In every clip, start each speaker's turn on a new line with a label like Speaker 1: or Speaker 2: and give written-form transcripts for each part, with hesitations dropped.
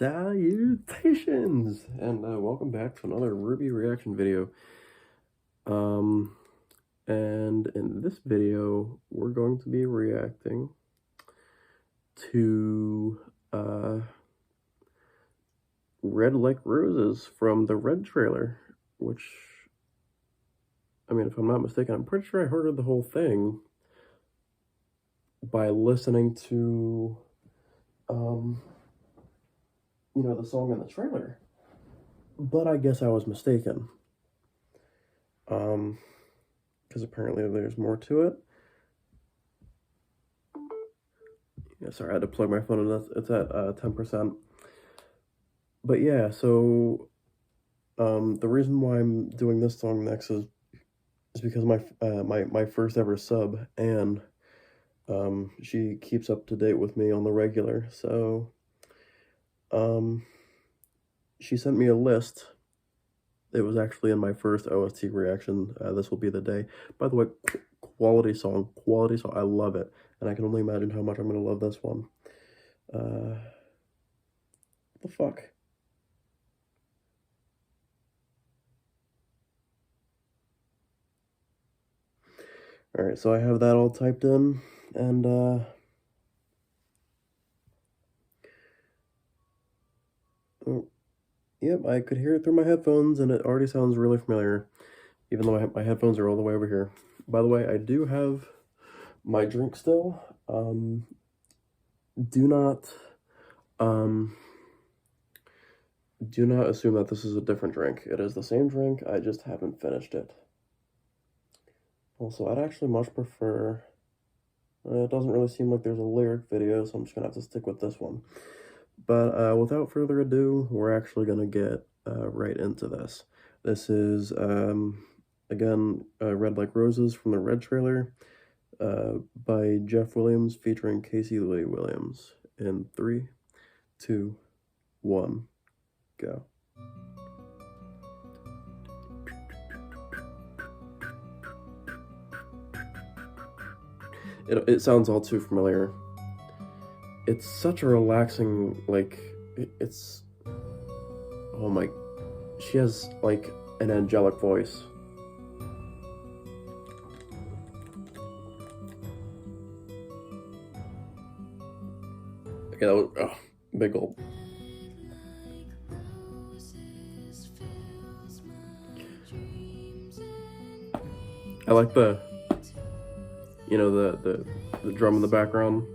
Speaker 1: Salutations, and welcome back to another RWBY reaction video. And in this video, we're going to be reacting to Red Like Roses from the Red trailer, which, I mean, if I'm not mistaken, I'm pretty sure I heard the whole thing by listening to, the song in the trailer, but I guess I was mistaken, because apparently there's more to it. Yeah, sorry, I had to plug my phone in. It's at 10%. But yeah, so the reason why I'm doing this song next is because my first ever sub, Anne, she keeps up to date with me on the regular, so she sent me a list. It was actually in my first OST reaction. This will be the day. By the way, quality song. I love it, and I can only imagine how much I'm gonna love this one. What the fuck? All right, so I have that all typed in, and yep, I could hear it through my headphones, and it already sounds really familiar, even though my headphones are all the way over here. By the way, I do have my drink still. Do not assume that this is a different drink. It is the same drink, I just haven't finished it. Also, I'd actually much prefer, it doesn't really seem like there's a lyric video, so I'm just gonna have to stick with this one. But without further ado, we're actually gonna get right into this. This is, again, Red Like Roses from the Red trailer, by Jeff Williams featuring Casey Lee Williams. In 3, 2, 1, go. It sounds all too familiar. It's such a relaxing, like, it's, oh my, she has, like, an angelic voice. Okay, that was, oh, big gulp. I like the, the drum in the background.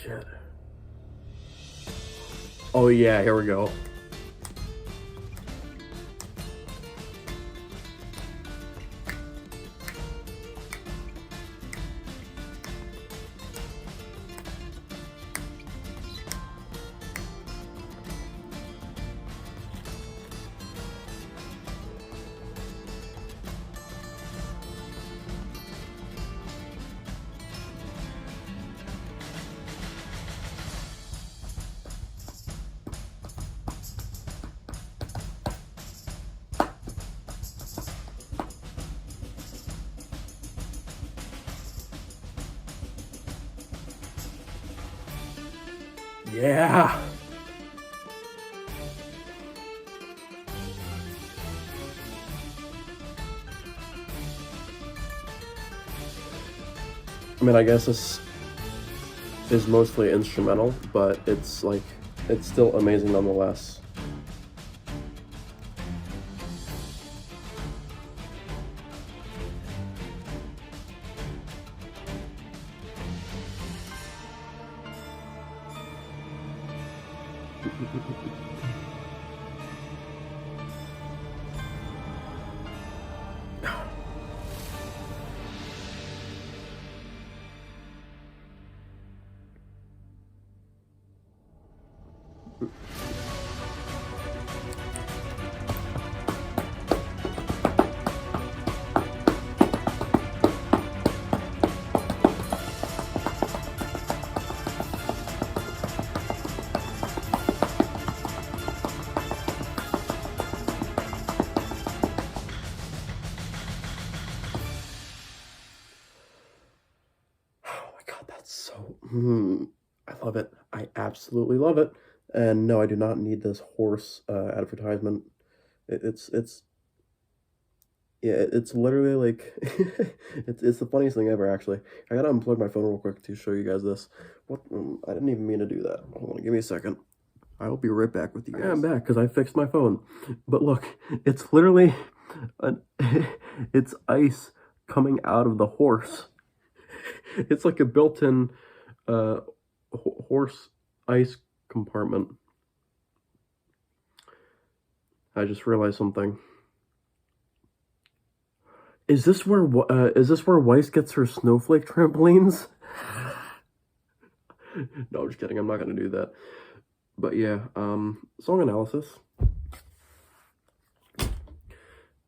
Speaker 1: Shit. Oh yeah, here we go. Yeah. I mean, I guess this is mostly instrumental, but it's like, it's still amazing nonetheless. I love it. I absolutely love it. And no, I do not need this horse advertisement. It's yeah, it's literally like it's the funniest thing ever. Actually, I gotta unplug my phone real quick to show you guys this. What? I didn't even mean to do that. Hold on, give me a second. I'll be right back with you guys. Yeah, I'm back because I fixed my phone. But look, it's literally it's ice coming out of the horse. It's like a built-in horse ice compartment. I just realized something. Is this where Weiss gets her snowflake trampolines? No, I'm just kidding. I'm not gonna do that. But yeah, song analysis.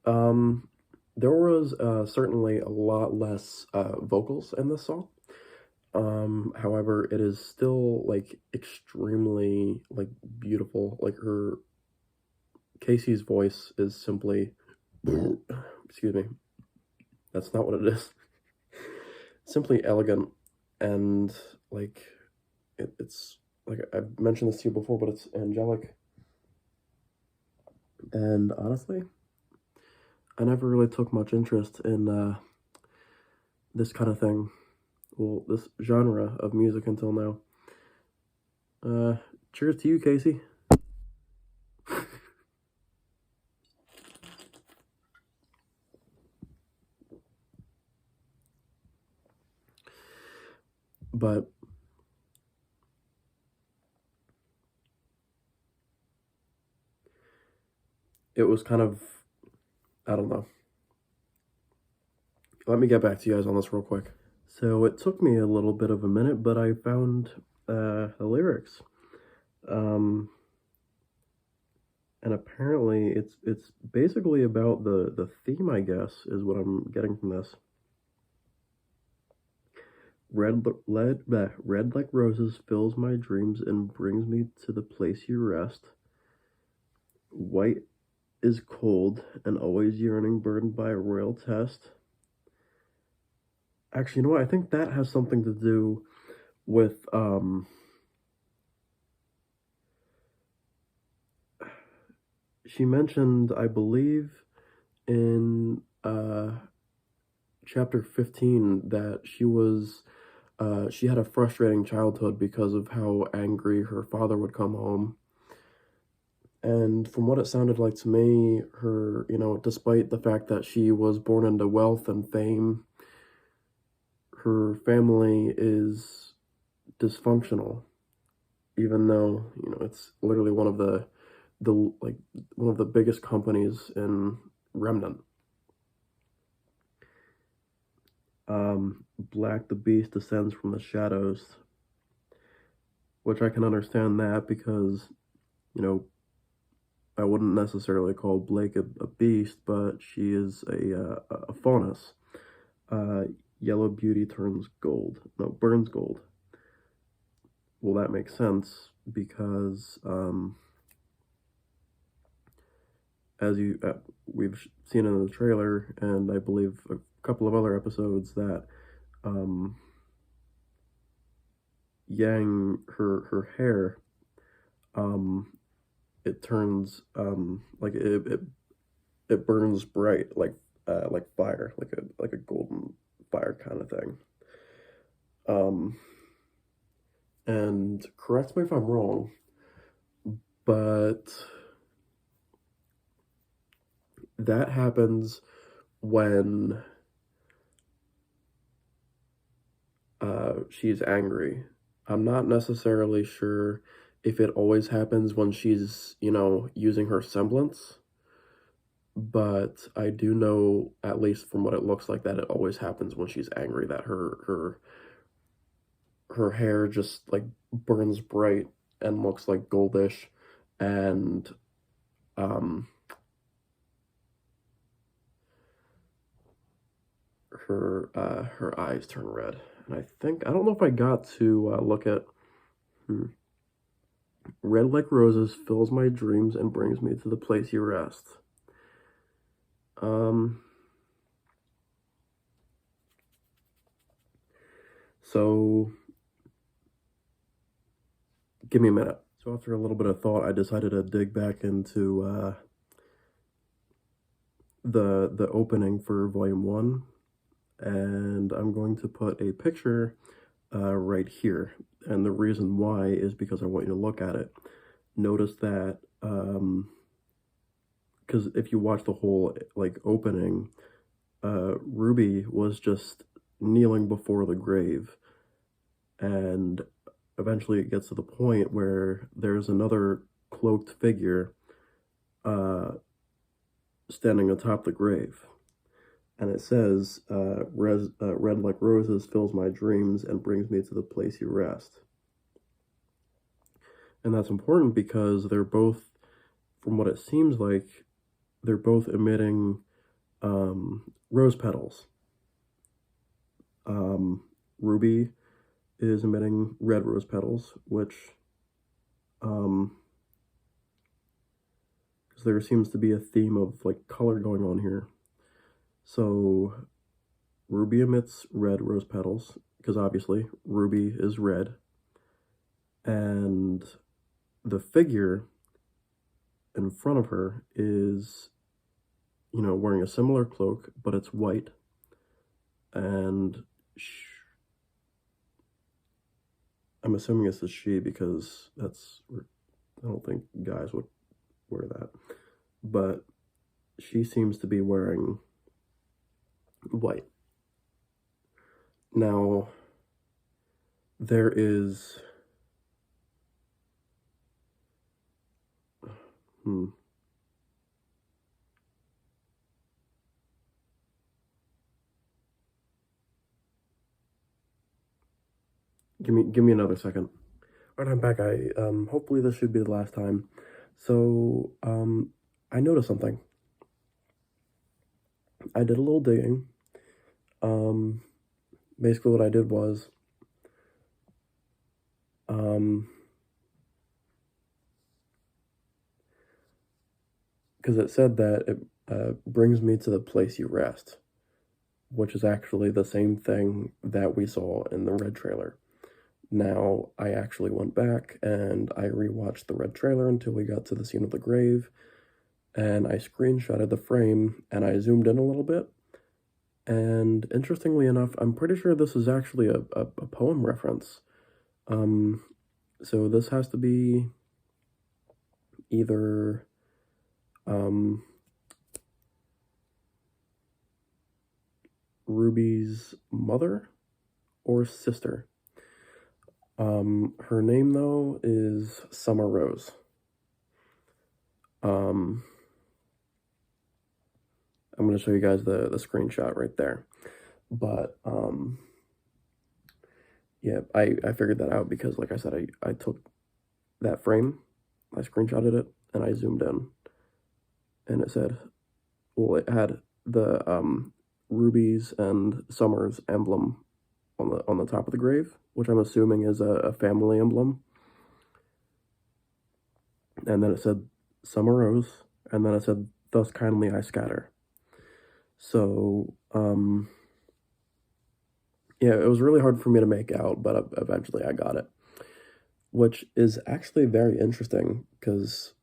Speaker 1: There was certainly a lot less vocals in this song. However, it is still like extremely like beautiful. Like Casey's voice is simply excuse me. That's not what it is. Simply elegant, and like it's like I've mentioned this to you before, but it's angelic. And honestly, I never really took much interest in this kind of thing. Well, this genre of music until now. Cheers to you, Casey. But it was kind of, I don't know. Let me get back to you guys on this real quick. So it took me a little bit of a minute, but I found the lyrics. And apparently it's basically about the theme, I guess, is what I'm getting from this. Red like roses fills my dreams and brings me to the place you rest. White is cold and always yearning, burdened by a royal test. Actually, you know what? I think that has something to do with she mentioned, I believe, in chapter 15 that she had a frustrating childhood because of how angry her father would come home. And from what it sounded like to me, her, despite the fact that she was born into wealth and fame, her family is dysfunctional, even though, it's literally one of the biggest companies in Remnant. Black the beast descends from the shadows, which I can understand that because, I wouldn't necessarily call Blake a beast, but she is a faunus. Yellow beauty burns gold. Well, that makes sense because, as we've seen in the trailer, and I believe a couple of other episodes, that Yang, her hair, it turns like it burns bright like fire, like a golden fire kind of thing. And correct me if I'm wrong, but that happens when she's angry. I'm not necessarily sure if it always happens when she's, using her semblance, but I do know, at least from what it looks like, that it always happens when she's angry, that her hair just like burns bright and looks like goldish, and her eyes turn red. And I don't know if I got to look at red like roses fills my dreams and brings me to the place you rest. So give me a minute. So after a little bit of thought, I decided to dig back into the opening for Volume 1, and I'm going to put a picture right here. And the reason why is because I want you to look at it. Notice that, because if you watch the whole opening, RWBY was just kneeling before the grave, and eventually it gets to the point where there's another cloaked figure standing atop the grave, and it says, red like roses fills my dreams and brings me to the place you rest. And that's important because they're both, from what it seems like, they're both emitting rose petals. RWBY is emitting red rose petals, which because there seems to be a theme of color going on here. So RWBY emits red rose petals because obviously RWBY is red, and the figure in front of her is, wearing a similar cloak, but it's white, and I'm assuming it's a she because I don't think guys would wear that, but she seems to be wearing white. Now, there is Give me another second. All right, I'm back. Hopefully this should be the last time. So, I noticed something. I did a little digging. Basically what I did was, because it said that it brings me to the place you rest, which is actually the same thing that we saw in the Red trailer. Now, I actually went back and I rewatched the Red trailer until we got to the scene of the grave, and I screenshotted the frame and I zoomed in a little bit. And interestingly enough, I'm pretty sure this is actually a poem reference. So this has to be either RWBY's mother or sister. Her name, though, is Summer Rose. I'm going to show you guys the screenshot right there. But, yeah, I figured that out because, like I said, I took that frame, I screenshotted it, and I zoomed in. And it said, well, it had the RWBY's and Summer's emblem on the top of the grave, which I'm assuming is a family emblem. And then it said Summer Rose, and then it said, thus kindly I scatter. So, yeah, it was really hard for me to make out, but eventually I got it. Which is actually very interesting, because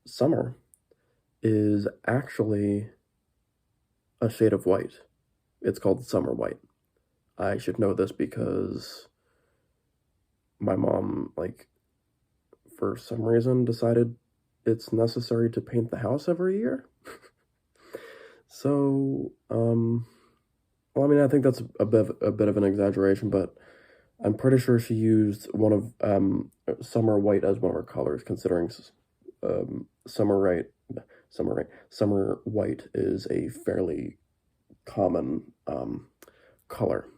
Speaker 1: Summer is actually a shade of white. It's called Summer White. I should know this because my mom, for some reason decided it's necessary to paint the house every year. So, well, I mean, I think that's a bit of an exaggeration, but I'm pretty sure she used one of Summer White as one of her colors, considering Summer Summer white is a fairly common color.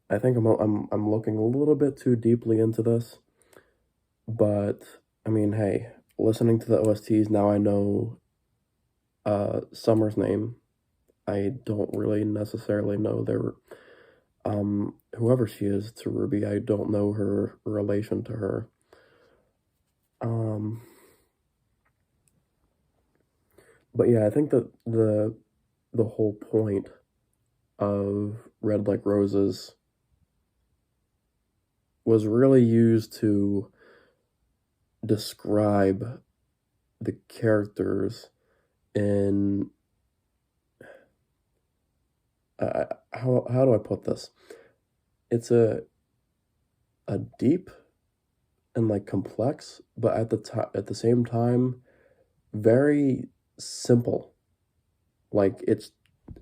Speaker 1: I think I'm looking a little bit too deeply into this, but I mean, hey, listening to the OSTs now, I know Summer's name. I don't really necessarily know their whoever she is to RWBY. I don't know her relation to her. But yeah, I think that the whole point of Red Like Roses was really used to describe the characters in how do I put this? It's a deep and like complex, but at the same time, very simple. Like it's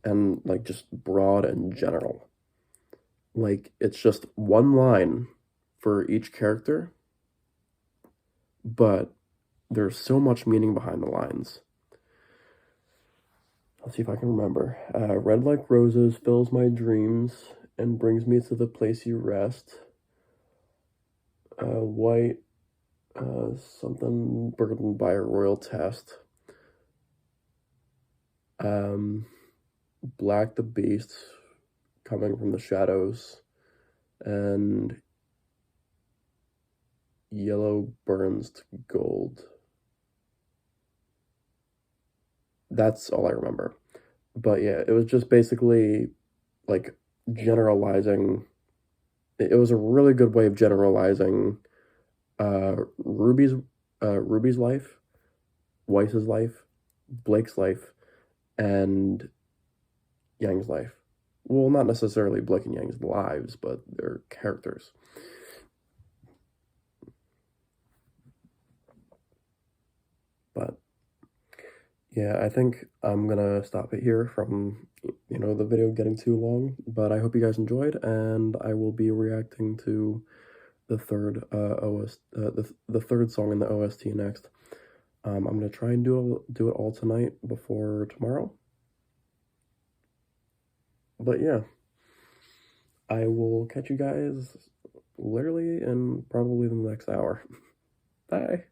Speaker 1: and like just broad and general. Like it's just one line for each character, but there's so much meaning behind the lines. Let's see if I can remember. Red like roses fills my dreams and brings me to the place you rest. White, something burdened by a royal test. Black the beast coming from the shadows, and yellow burns to gold. That's all I remember. But yeah, it was just basically like generalizing. It was a really good way of generalizing RWBY's life, Weiss's life, Blake's life, and Yang's life. Well, not necessarily Blake and Yang's lives, but their characters. But yeah, I think I'm gonna stop it here from, the video getting too long, but I hope you guys enjoyed, and I will be reacting to the third the third song in the OST next. I'm gonna try and do it all tonight before tomorrow. But yeah, I will catch you guys literally in probably the next hour. Bye.